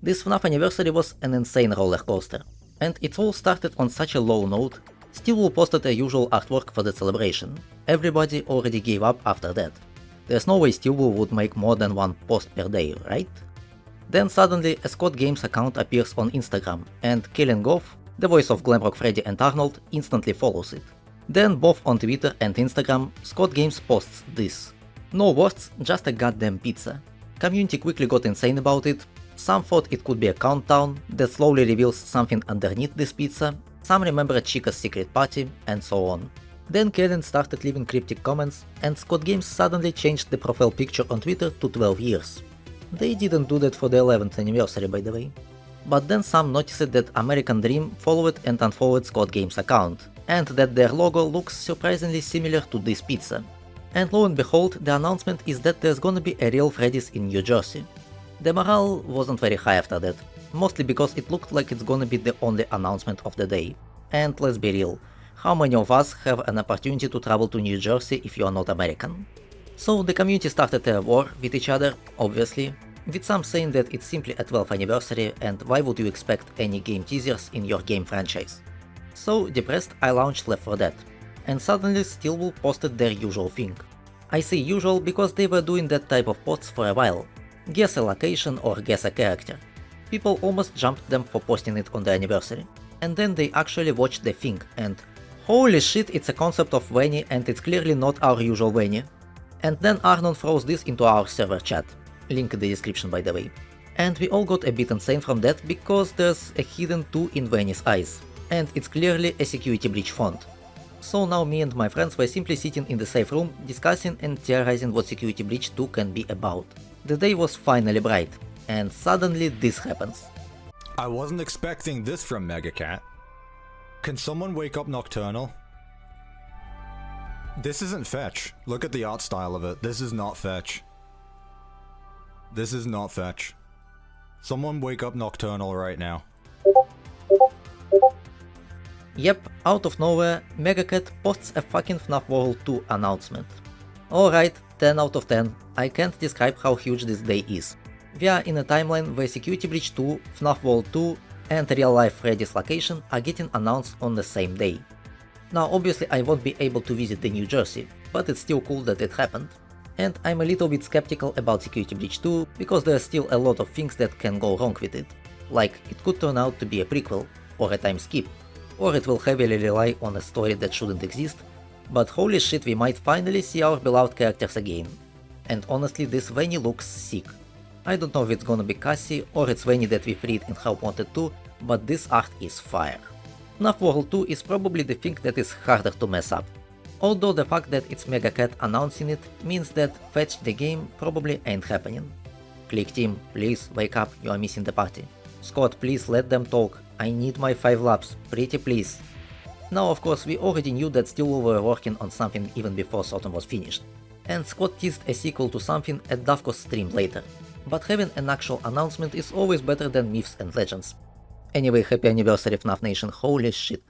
This FNAF anniversary was an insane roller coaster, and it all started on such a low note. Steelwool posted a usual artwork for the celebration. Everybody already gave up after that. There's no way Steelwool would make more than one post per day, right? Then suddenly a Scott Games account appears on Instagram, and Killing Goff, the voice of Glamrock Freddy and Arnold, instantly follows it. Then both on Twitter and Instagram, Scott Games posts this. No words, just a goddamn pizza. Community quickly got insane about it. Some thought it could be a countdown that slowly reveals something underneath this pizza, some remembered Chica's secret party, and so on. Then Kellen started leaving cryptic comments, and Scott Games suddenly changed the profile picture on Twitter to 12 years. They didn't do that for the 11th anniversary, by the way. But then some noticed that American Dream followed and unfollowed Scott Games' account, and that their logo looks surprisingly similar to this pizza. And lo and behold, the announcement is that there's gonna be a real Freddy's in New Jersey. The morale wasn't very high after that, mostly because it looked like it's gonna be the only announcement of the day. And let's be real, how many of us have an opportunity to travel to New Jersey if you are not American? So the community started a war with each other, obviously, with some saying that it's simply a 12th anniversary and why would you expect any game teasers in your game franchise. So depressed, I launched Left 4 Dead, and suddenly Steelwool posted their usual thing. I say usual because they were doing that type of posts for a while. Guess a location or guess a character. People almost jumped them for posting it on the anniversary. And then they actually watched the thing and holy shit, it's a concept of Vanny and it's clearly not our usual Vanny. And then Arnon throws this into our server chat. Link in the description, by the way. And we all got a bit insane from that because there's a hidden 2 in Vanny's eyes. And it's clearly a security breach font. So now me and my friends were simply sitting in the safe room discussing and theorizing what security breach 2 can be about. The day was finally bright, and suddenly this happens. I wasn't expecting this from Megacat. Can someone wake up Nocturnal? This isn't fetch. Look at the art style of it. This is not fetch. This is not fetch. Someone wake up Nocturnal right now. Yep, out of nowhere, Megacat posts a fucking FNAF World 2 announcement. Alright, 10 out of 10, I can't describe how huge this day is. We are in a timeline where Security Breach 2, FNAF World 2 and Real Life Freddy's location are getting announced on the same day. Now obviously I won't be able to visit the New Jersey, but it's still cool that it happened. And I'm a little bit skeptical about Security Breach 2 because there are still a lot of things that can go wrong with it. Like, it could turn out to be a prequel, or a time skip, or it will heavily rely on a story that shouldn't exist, but holy shit, we might finally see our beloved characters again. And honestly, this Vanny looks sick. I don't know if it's gonna be Cassie or it's Vanny that we freed in Help Wanted 2, but this art is fire. FNAF World 2 is probably the thing that is harder to mess up. Although the fact that it's Megacat announcing it means that Fetch the game probably ain't happening. Click team, please wake up, you are missing the party. Scott, please let them talk, I need my 5 laps, pretty please. Now of course we already knew that Steelwool were working on something even before Sodom was finished. And Scott teased a sequel to something at Davko's stream later. But having an actual announcement is always better than myths and legends. Anyway, happy anniversary FNAF Nation, holy shit.